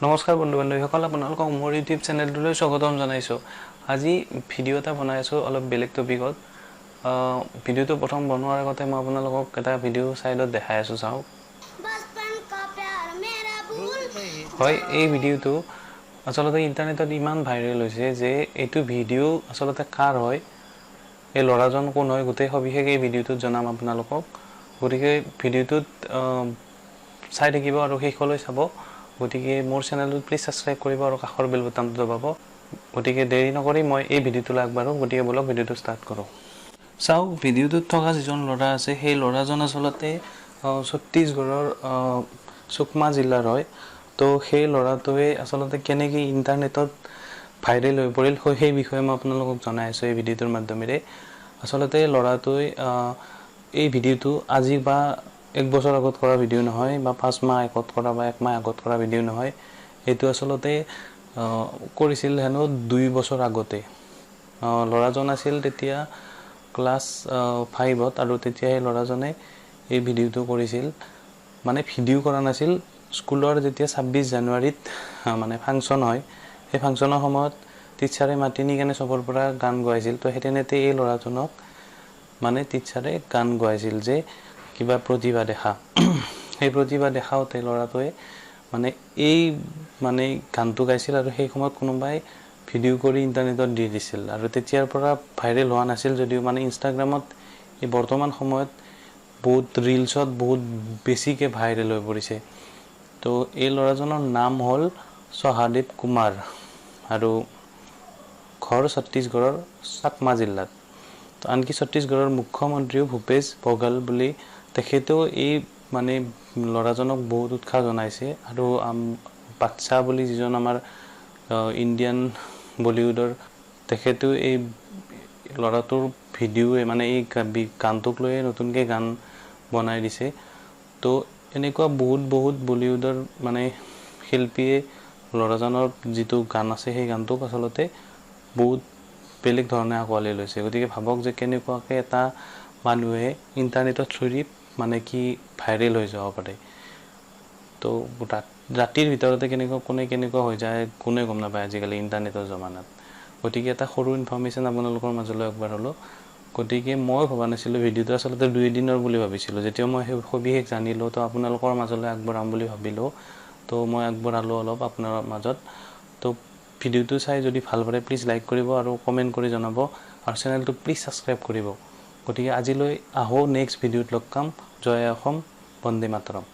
নমস্কাৰ বন্ধু বান্ধৱীসকল, আপোনালোকক মোৰ ইউটিউব চেনেলটোলৈ স্বাগতম জনাইছোঁ। আজি ভিডিঅ' এটা বনাই আছোঁ অলপ বেলেগ টপিকত। ভিডিঅ'টো প্ৰথম বনোৱাৰ আগতে মই আপোনালোকক এটা ভিডিঅ' চাইডত দেখাই আছোঁ, চাওক। হয়, এই ভিডিঅ'টো আচলতে ইণ্টাৰনেটত ইমান ভাইৰেল হৈছে যে এইটো ভিডিঅ' আচলতে কাৰ হয়, এই ল'ৰাজন কোন হয়, গোটেই সবিশেষ এই ভিডিঅ'টোত জনাম আপোনালোকক। গতিকে ভিডিঅ'টোত চাই থাকিব আৰু শেষলৈ চাব। গতিকে মোৰ চেনেলটো প্লিজ ছাবস্ক্ৰাইব কৰিব আৰু কাষৰ বেল বুটামটো দবাব। গতিকে দেৰি নকৰি মই এই ভিডিঅ'টোলৈ আগবাঢ়োঁ। গতিকে বলক ভিডিঅ'টো ষ্টাৰ্ট কৰোঁ। চাওক, ভিডিঅ'টোত থকা যিজন ল'ৰা আছে সেই ল'ৰাজন আচলতে ছত্তীশগড়ৰ সুকমা জিলাৰ হয়। তো সেই ল'ৰাটোৱে আচলতে কেনেকৈ ইণ্টাৰনেটত ভাইৰেল হৈ পৰিল সেই বিষয়ে মই আপোনালোকক জনাই আছোঁ এই ভিডিঅ'টোৰ মাধ্যমেৰে। আচলতে ল'ৰাটোৱে এই ভিডিঅ'টো আজি বা এক বছৰ আগত কৰা ভিডিঅ' নহয়, বা 5 মাহ আগত কৰা বা 1 মাহ আগত কৰা ভিডিঅ' নহয়। এইটো আচলতে কৰিছিল হেনো 2 বছৰ আগতে। ল'ৰাজন আছিল তেতিয়া ক্লাছ 5ত, আৰু তেতিয়া সেই ল'ৰাজনে এই ভিডিঅ'টো কৰিছিল। মানে ভিডিঅ' কৰা নাছিল, স্কুলৰ যেতিয়া 26 জানুৱাৰীত মানে ফাংচন হয়, সেই ফাংচনৰ সময়ত টিচাৰে মাতি নি কেনে চবৰ পৰা গান গোৱাইছিল। তো সেই তেনেতে এই ল'ৰাজনক মানে টিচাৰে গান গোৱাইছিল যে কিবা প্ৰতিভা দেখা। সেই প্ৰতিভা দেখাওঁতে ল'ৰাটোৱে মানে এই গানটো গাইছিল, আৰু সেই সময়ত কোনোবাই ভিডিঅ' কৰি ইণ্টাৰনেটত দি দিছিল। আৰু তেতিয়াৰ পৰা ভাইৰেল হোৱা নাছিল যদিও মানে ইনষ্টাগ্ৰামত এই বৰ্তমান সময়ত বহুত ৰিলছত বহুত বেছিকৈ ভাইৰেল হৈ পৰিছে। তো এই ল'ৰাজনৰ নাম হ'ল সহাদেৱ কুমাৰ, আৰু ঘৰ ছত্তীশগড়ৰ চাকমা জিলাত। তো আনকি ছত্তীশগড়ৰ মুখ্যমন্ত্ৰীও ভূপেশ বঘেল বুলি তেখেতেও এই ল'ৰাজনক বহুত উৎসাহ জনাইছে। আৰু বাদশা বুলি যিজন আমাৰ ইণ্ডিয়ান বলিউডৰ, তেখেতেও এই ল'ৰাটোৰ ভিডিঅ'ৱে এই গানটোক লৈয়ে নতুনকৈ গান বনাই দিছে। তো এনেকুৱা বহুত বলিউডৰ শিল্পীয়ে ল'ৰাজনৰ যিটো গান আছে সেই গানটোক আচলতে বহুত বেলেগ ধৰণে আঁকোৱালি লৈছে। গতিকে ভাবক যে কেনেকুৱাকৈ এটা মানুহে ইণ্টাৰনেটৰ থ্ৰুদি কি ভাইৰেল হৈ যাব পাৰে। তো ৰাতিৰ ভিতৰতে কোনে কেনেকুৱা হৈ যায় কোনে গম নাপায় আজিকালি ইণ্টাৰনেটৰ জমানাত। গতিকে এটা সৰু ইনফৰ্মেশ্যন আপোনালোকৰ মাজলৈ আগবঢ়ালোঁ। গতিকে মই ভবা নাছিলোঁ ভিডিঅ'টো আচলতে 2 দিনৰ বুলি ভাবিছিলোঁ। যেতিয়া মই সেই সবিশেষ জানিলোঁ, তো আপোনালোকৰ মাজলৈ আগবঢ়াম বুলি ভাবিলোঁ। তো মই আগবঢ়ালোঁ অলপ আপোনাৰ মাজত। তো ভিডিঅ'টো চাই যদি ভাল পায় প্লিজ লাইক কৰিব আৰু কমেণ্ট কৰি জনাব, আৰু চেনেলটো প্লিজ ছাবস্ক্ৰাইব কৰিব। গতিকে আজিলৈ আহোঁ, নেক্সট ভিডিঅ'ত লগ পাম। জয় অসম, বন্দে মাতৰম।